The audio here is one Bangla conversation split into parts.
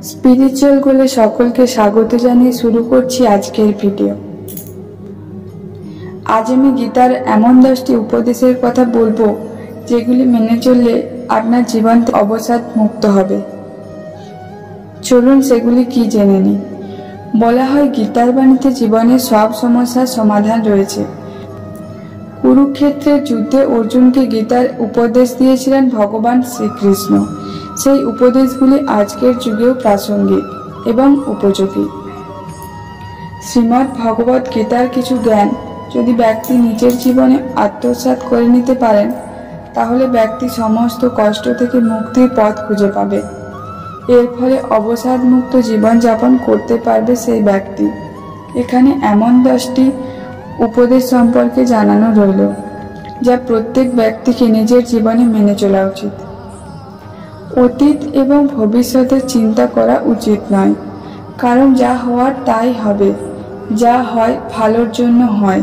স্পিরিচুয়াল গোলে সকলকে স্বাগত জানিয়ে শুরু করছি আজকের ভিডিও। আজ আমি গীতার এমন 10টি উপদেশের কথা বলবো যেগুলি মেনে চললে আপনার জীবন অবসাদ মুক্ত হবে। চলুন সেগুলি কি জেনে নিই। বলা হয় গীতার বাণীতে জীবনের সব সমস্যার সমাধান রয়েছে। কুরুক্ষেত্রের যুদ্ধে অর্জুনকে গীতার উপদেশ দিয়েছিলেন ভগবান শ্রীকৃষ্ণ। সেই উপদেশগুলি আজকের যুগেও প্রাসঙ্গিক এবং উপযোগী। শ্রীমদ্ ভগবত গীতার কিছু জ্ঞান যদি ব্যক্তি নিজের জীবনে আত্মসাৎ করে নিতে পারেন, তাহলে ব্যক্তি সমস্ত কষ্ট থেকে মুক্তির পথ খুঁজে পাবে। এর ফলে অবসাদ মুক্ত জীবনযাপন করতে পারবে সেই ব্যক্তি। এখানে এমন 10টি উপদেশ সম্পর্কে জানানো রইল, যা প্রত্যেক ব্যক্তিকে নিজের জীবনে মেনে চলা উচিত। অতীত এবং ভবিষ্যতের চিন্তা করা উচিত নয়, কারণ যা হওয়ার তাই হবে। যা হয় ভালোর জন্য হয়,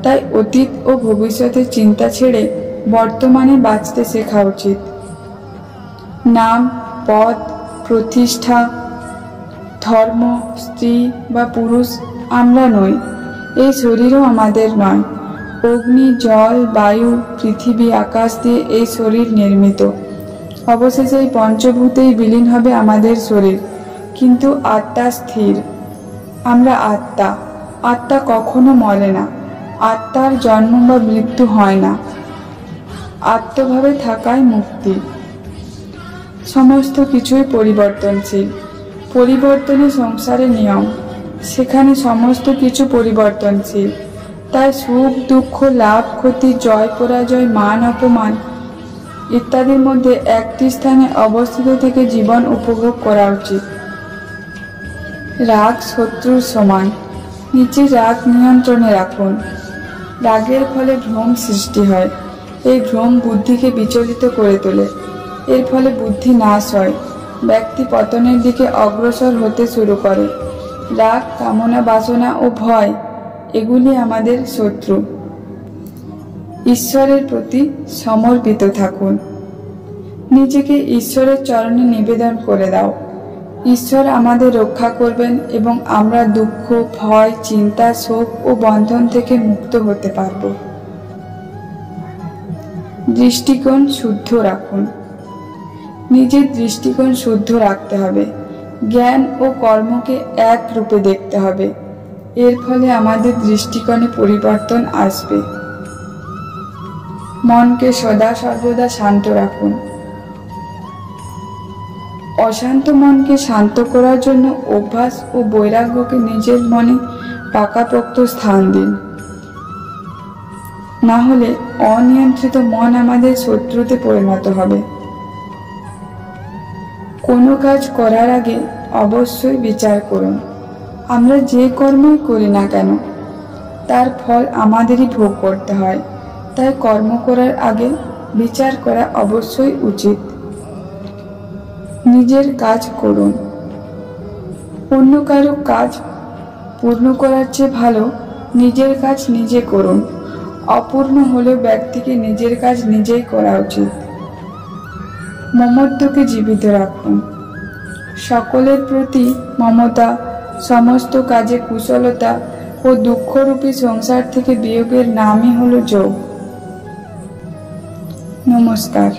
তাই অতীত ও ভবিষ্যতের চিন্তা ছেড়ে বর্তমানে বাঁচতে শেখা উচিত। নাম, পদ, প্রতিষ্ঠা, ধর্ম, স্ত্রী বা পুরুষ আমরা নই। এই শরীরও আমাদের নয়। অগ্নি, জল, বায়ু, পৃথিবী, আকাশ দিয়ে এই শরীর নির্মিত। অবশেষে এই পঞ্চভূতেই বিলীন হবে আমাদের শরীর, কিন্তু আত্মা স্থির। আমরা আত্মা। আত্মা কখনো মরে না। আত্মার জন্ম বা মৃত্যু হয় না। আত্মভাবে থাকাই মুক্তি। সমস্ত কিছুই পরিবর্তনশীল। পরিবর্তনই সংসারের নিয়ম। সেখানে সমস্ত কিছু পরিবর্তনশীল। তাই সুখ, দুঃখ, লাভ, ক্ষতি, জয়, পরাজয়, মান, অপমান ইত্যাদির মধ্যে একটি স্থানে অবস্থিত থেকে জীবন উপভোগ করা উচিত। রাগ শত্রুর সমান। নিজের রাগ নিয়ন্ত্রণে রাখুন। রাগের ফলে ভ্রম সৃষ্টি হয়। এই ভ্রম বুদ্ধিকে বিচলিত করে তোলে। এর ফলে বুদ্ধি নাশ হয়। ব্যক্তি পতনের দিকে অগ্রসর হতে শুরু করে। রাগ, কামনা, বাসনা ও ভয় এগুলি আমাদের শত্রু। ঈশ্বরের প্রতি সমর্পিত থাকুন। নিজেকে ঈশ্বরের চরণে নিবেদন করে দাও। ঈশ্বর আমাদের রক্ষা করবেন এবং আমরা দুঃখ, ভয়, চিন্তা, শোক ও বন্ধন থেকে মুক্ত হতে পারব। দৃষ্টিকোণ শুদ্ধ রাখুন। নিজের দৃষ্টিকোণ শুদ্ধ রাখতে হবে। জ্ঞান ও কর্মকে এক রূপে দেখতে হবে। এর ফলে আমাদের দৃষ্টিকোণে পরিবর্তন আসবে। মনকে সদা সর্বদা শান্ত রাখুন। অশান্ত মনকে শান্ত করার জন্য অভ্যাস ও বৈরাগ্যকে নিজের মনে পাকাপোক্ত স্থান দিন। না হলে অনিয়ন্ত্রিত মন আমাদের শত্রুতে পরিণত হবে। কোনো কাজ করার আগে অবশ্যই বিচার করুন। আমরা যে কর্মই করি না কেন, তার ফল আমাদেরই ভোগ করতে হয়। তাই কর্ম করার আগে বিচার করা অবশ্যই উচিত। নিজের কাজ করুন। অন্য কারো কাজ পূর্ণ করার চেয়ে ভালো নিজের কাজ নিজে করুন। অপূর্ণ হলেও ব্যক্তিকে নিজের কাজ নিজেই করা উচিত। মমত্বকে জীবিত রাখুন। সকলের প্রতি মমতা, সমস্ত কাজে কুশলতা ও দুঃখরূপী সংসার থেকে বিয়োগের নামই হলো যোগ। নমস্কার।